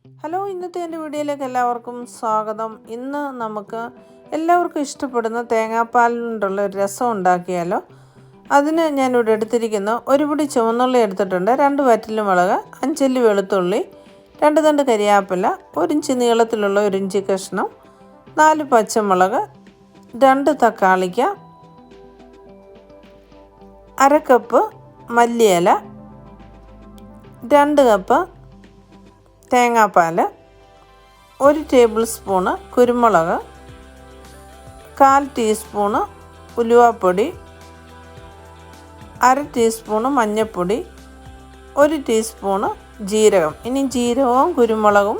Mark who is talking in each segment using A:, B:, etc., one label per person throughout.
A: Hello, ഇന്നത്തെ എൻ്റെ വീഡിയോയിലേക്ക് എല്ലാവർക്കും സ്വാഗതം. ഇന്ന് നമുക്ക് എല്ലാവർക്കും ഇഷ്ടപ്പെടുന്ന തേങ്ങാപ്പാൽ കൊണ്ടുള്ള ഒരു രസം ഉണ്ടാക്കിയാലോ. അതിന് ഞാനിവിടെ എടുത്തിരിക്കുന്ന ഒരു പിടി ചുവന്നുള്ളി എടുത്തിട്ടുണ്ട്, 2 വറ്റൽമുളക്, 5 അല്ലി വെളുത്തുള്ളി, 2 തണ്ട് കരിയാപ്പില, 1 ഇഞ്ച് നീളത്തിലുള്ള 1 ഇഞ്ചി കഷ്ണം, 4 പച്ചമുളക്, 2 തക്കാളിക്ക, 1/2 കപ്പ് മല്ലിയില, 2 കപ്പ് തേങ്ങാപ്പാൽ, 1 ടേബിൾ സ്പൂണ് കുരുമുളക്, 1/4 ടീസ്പൂണ് ഉലുവാപ്പൊടി, 1/2 ടീസ്പൂണ് മഞ്ഞൾപ്പൊടി, 1 ടീസ്പൂണ് ജീരകം. ഇനി ജീരകവും കുരുമുളകും,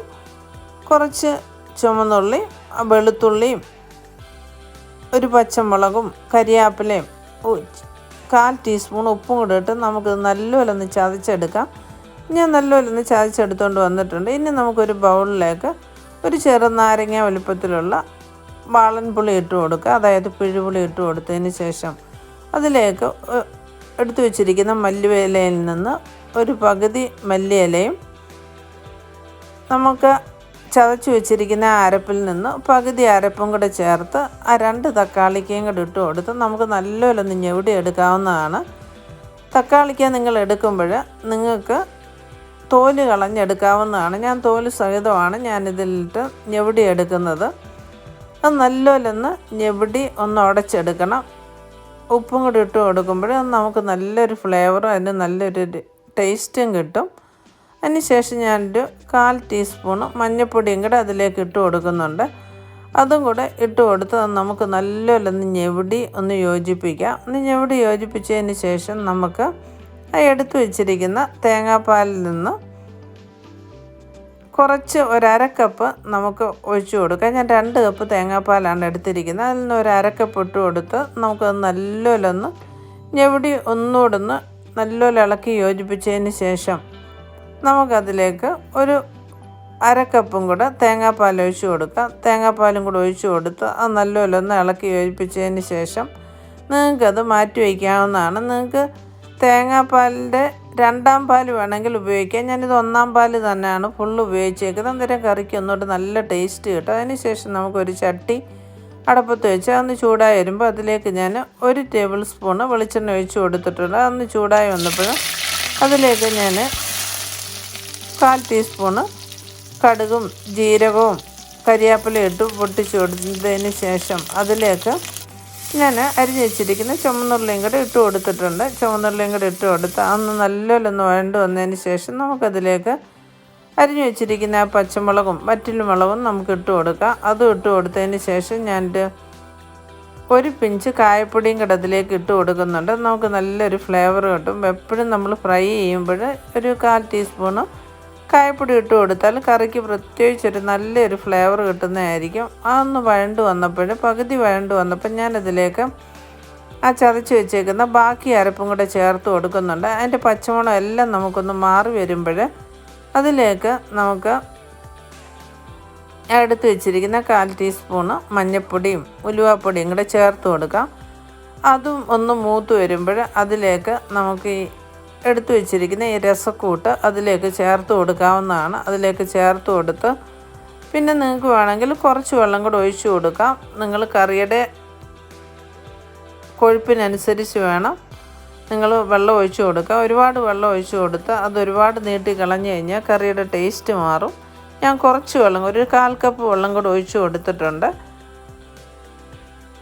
A: കുറച്ച് ചുവന്നുള്ളി, വെളുത്തുള്ളിയും, 1 പച്ചമുളകും, കരിയാപ്പിലയും, 1/4 ടീസ്പൂൺ ഉപ്പും കൂടെ ഇട്ട് നമുക്ക് നല്ലപോലെ ഒന്ന് ചതച്ചെടുക്കാം. ഞാൻ നല്ലപോലെ ഒന്ന് ചതച്ചെടുത്തുകൊണ്ട് വന്നിട്ടുണ്ട്. ഇനി നമുക്കൊരു ബൗളിലേക്ക് ഒരു ചെറുനാരങ്ങ വലുപ്പത്തിലുള്ള വാളൻപുളി ഇട്ട് കൊടുക്കുക, അതായത് പിഴുപുളി ഇട്ട് കൊടുത്തതിന് ശേഷം അതിലേക്ക് എടുത്തു വെച്ചിരിക്കുന്ന മല്ലിയിലയിൽ നിന്ന് ഒരു പകുതി മല്ലിയിലയും നമുക്ക് ചതച്ച് വെച്ചിരിക്കുന്ന അരപ്പിൽ നിന്ന് പകുതി അരപ്പും കൂടെ ചേർത്ത് ആ 2 തക്കാളിക്കയും കൂടെ ഇട്ട് കൊടുത്ത് നമുക്ക് നല്ലപോലെ ഒന്ന് ഞെവിടി എടുക്കാവുന്നതാണ്. തക്കാളിക്ക നിങ്ങൾ എടുക്കുമ്പോൾ നിങ്ങൾക്ക് തോല് കളഞ്ഞെടുക്കാവുന്നതാണ്. ഞാൻ തോല് സഹിതമാണ് ഞാനിതിലിട്ട് ഞെവിടി എടുക്കുന്നത്. അത് നല്ലപോലെ ഒന്ന് ഞെവിടി ഒന്ന് ഉടച്ചെടുക്കണം. ഉപ്പും കൂടി ഇട്ട് കൊടുക്കുമ്പോൾ നമുക്ക് നല്ലൊരു ഫ്ലേവറും അതിന് നല്ലൊരു ടേസ്റ്റും കിട്ടും. അതിന് ശേഷം ഞാനൊരു 1/4 ടീസ്പൂണ് മഞ്ഞൾപ്പൊടിയും കൂടെ അതിലേക്ക് ഇട്ട് കൊടുക്കുന്നുണ്ട്. അതും കൂടെ ഇട്ട് കൊടുത്ത് നമുക്ക് നല്ലപോലെ ഒന്ന് ഞെവിടി ഒന്ന് യോജിപ്പിക്കാം. ഒന്ന് ഞെവിടി യോജിപ്പിച്ചതിന് ശേഷം നമുക്ക് എടുത്തു വെച്ചിരിക്കുന്ന തേങ്ങാപ്പാലിൽ നിന്ന് കുറച്ച് 1/2 കപ്പ് നമുക്ക് ഒഴിച്ചു കൊടുക്കാം. ഞാൻ 2 കപ്പ് തേങ്ങാപ്പാലാണ് എടുത്തിരിക്കുന്നത്. അതിൽ നിന്ന് 1/2 കപ്പ് ഇട്ട് കൊടുത്ത് നമുക്ക് നല്ലപോലെ ഒന്ന് ഞെവിടി ഒന്നുകൂടെ ഒന്ന് നല്ലപോലെ ഇളക്കി യോജിപ്പിച്ചതിന് ശേഷം നമുക്കതിലേക്ക് ഒരു 1/2 കപ്പും കൂടെ തേങ്ങാപ്പാൽ ഒഴിച്ചു കൊടുക്കാം. തേങ്ങാപ്പാലും കൂടെ ഒഴിച്ചു കൊടുത്ത് അത് നല്ലപോലെ ഒന്ന് ഇളക്കി യോജിപ്പിച്ചതിന് ശേഷം നിങ്ങൾക്കത് മാറ്റി വയ്ക്കാവുന്നതാണ്. നിങ്ങൾക്ക് തേങ്ങാപ്പാലിൻ്റെ 2ാം പാൽ വേണമെങ്കിൽ ഉപയോഗിക്കാം. ഞാനിത് 1ാം പാൽ തന്നെയാണ് ഫുള്ള് ഉപയോഗിച്ചേക്കുന്നത്. അന്നേരം കറിക്ക് ഒന്നുകൂടെ നല്ല ടേസ്റ്റ് കിട്ടും. അതിന് ശേഷം നമുക്കൊരു ചട്ടി അടപ്പത്ത് വെച്ച് അതൊന്ന് ചൂടായി വരുമ്പോൾ അതിലേക്ക് ഞാൻ 1 ടേബിൾ സ്പൂണ് വെളിച്ചെണ്ണ ഒഴിച്ച് കൊടുത്തിട്ടുണ്ട്. അതൊന്ന് ചൂടായി വന്നപ്പോൾ അതിലേക്ക് ഞാൻ 1/4 ടീസ്പൂണ് കടുകും ജീരകവും കരിയാപ്പിലയും ഇട്ട് പൊട്ടിച്ച് കൊടുത്തതിന് ശേഷം അതിലേക്ക് ഞാൻ അരിഞ്ഞ് വെച്ചിരിക്കുന്ന ചുവന്നുള്ളിയും കൂടെ ഇട്ട് കൊടുത്തിട്ടുണ്ട്. ചുവന്നുള്ളിയും കൂടെ ഇട്ട് കൊടുത്ത് അന്ന് നല്ലപോലെ ഒന്ന് വഴണ്ട് വന്നതിന് ശേഷം നമുക്കതിലേക്ക് അരിഞ്ഞ് വെച്ചിരിക്കുന്ന പച്ചമുളകും വറ്റൽമുളകും നമുക്ക് ഇട്ട് കൊടുക്കാം. അതും ഇട്ട് കൊടുത്തതിന് ശേഷം ഞാൻ 1 പിഞ്ച് കായപ്പൊടിയും കൂടെ അതിലേക്ക് ഇട്ട് കൊടുക്കുന്നുണ്ട്. നമുക്ക് നല്ലൊരു ഫ്ലേവർ കിട്ടും. എപ്പോഴും നമ്മൾ ഫ്രൈ ചെയ്യുമ്പോൾ ഒരു 1/4 ടീസ്പൂണ് കായപ്പൊടി ഇട്ട് കൊടുത്താൽ കറിക്ക് പ്രത്യേകിച്ചൊരു നല്ലൊരു ഫ്ലേവർ കിട്ടുന്നതായിരിക്കും. അതൊന്ന് വഴണ്ട് വന്നപ്പോൾ പകുതി വഴണ്ട് വന്നപ്പോൾ ഞാനതിലേക്ക് ആ ചതച്ച് വെച്ചേക്കുന്ന ബാക്കി അരപ്പും കൂടെ ചേർത്ത് കൊടുക്കുന്നുണ്ട്. അതിൻ്റെ പച്ചമുളക് എല്ലാം നമുക്കൊന്ന് മാറി വരുമ്പോൾ അതിലേക്ക് നമുക്ക് എടുത്ത് വെച്ചിരിക്കുന്ന 1/4 ടീസ്പൂണ് മഞ്ഞൾപ്പൊടിയും ഉലുവാപ്പൊടിയും കൂടെ ചേർത്ത് കൊടുക്കാം. അതും ഒന്ന് മൂത്ത് വരുമ്പോൾ അതിലേക്ക് നമുക്ക് ഈ എടുത്തു വെച്ചിരിക്കുന്ന ഈ രസക്കൂട്ട് അതിലേക്ക് ചേർത്ത് കൊടുക്കാവുന്നതാണ്. അതിലേക്ക് ചേർത്ത് കൊടുത്ത് പിന്നെ നിങ്ങൾക്ക് വേണമെങ്കിൽ കുറച്ച് വെള്ളം കൂടെ ഒഴിച്ചു കൊടുക്കാം. നിങ്ങൾ കറിയുടെ കൊഴുപ്പിനനുസരിച്ച് വേണം നിങ്ങൾ വെള്ളം ഒഴിച്ചു കൊടുക്കുക. ഒരുപാട് വെള്ളം ഒഴിച്ചു കൊടുത്ത് അതൊരുപാട് നീട്ടി കളഞ്ഞു കഴിഞ്ഞാൽ കറിയുടെ ടേസ്റ്റ് മാറും. ഞാൻ കുറച്ച് വെള്ളം, ഒരു 1/4 കപ്പ് വെള്ളം കൂടെ ഒഴിച്ചു കൊടുത്തിട്ടുണ്ട്.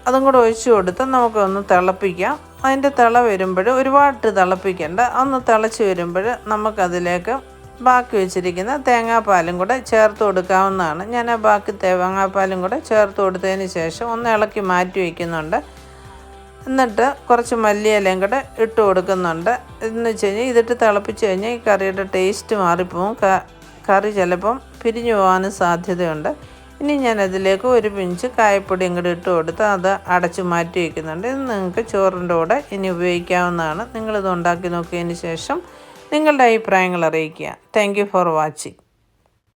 A: അതും കൂടെ ഒഴിച്ചു കൊടുത്ത് നമുക്കൊന്ന് തിളപ്പിക്കാം. അതിൻ്റെ തിള വരുമ്പോൾ ഒരുപാട് തിളപ്പിക്കേണ്ട, ഒന്ന് തിളച്ച് വരുമ്പോൾ നമുക്കതിലേക്ക് ബാക്കി വെച്ചിരിക്കുന്ന തേങ്ങാപ്പാലും കൂടെ ചേർത്ത് കൊടുക്കാവുന്നതാണ്. ഞാൻ ആ ബാക്കി തേങ്ങാപ്പാലും കൂടെ ചേർത്ത് കൊടുത്തതിന് ശേഷം ഒന്ന് ഇളക്കി മാറ്റി വയ്ക്കുന്നുണ്ട്. എന്നിട്ട് കുറച്ച് മല്ലിയിലയും കൂടെ ഇട്ട് കൊടുക്കുന്നുണ്ട്. എന്ന് വെച്ച് കഴിഞ്ഞാൽ ഇതിട്ട് തിളപ്പിച്ച് കഴിഞ്ഞാൽ ഈ കറിയുടെ ടേസ്റ്റ് മാറിപ്പോവും. കറി ചിലപ്പം പിരിഞ്ഞു പോകാനും സാധ്യതയുണ്ട്. ഇനി ഞാൻ അതിലേക്ക് 1 പിഞ്ച് കായപ്പൊടിയും കൂടി ഇട്ട് കൊടുത്ത് അത് അടച്ച് മാറ്റി വയ്ക്കുന്നുണ്ട്. ഇത് നിങ്ങൾക്ക് ചോറിൻ്റെ കൂടെ ഇനി ഉപയോഗിക്കാവുന്നതാണ്. നിങ്ങളിത് ഉണ്ടാക്കി നോക്കിയതിന് ശേഷം നിങ്ങളുടെ അഭിപ്രായങ്ങൾ അറിയിക്കുക. Thank you for watching.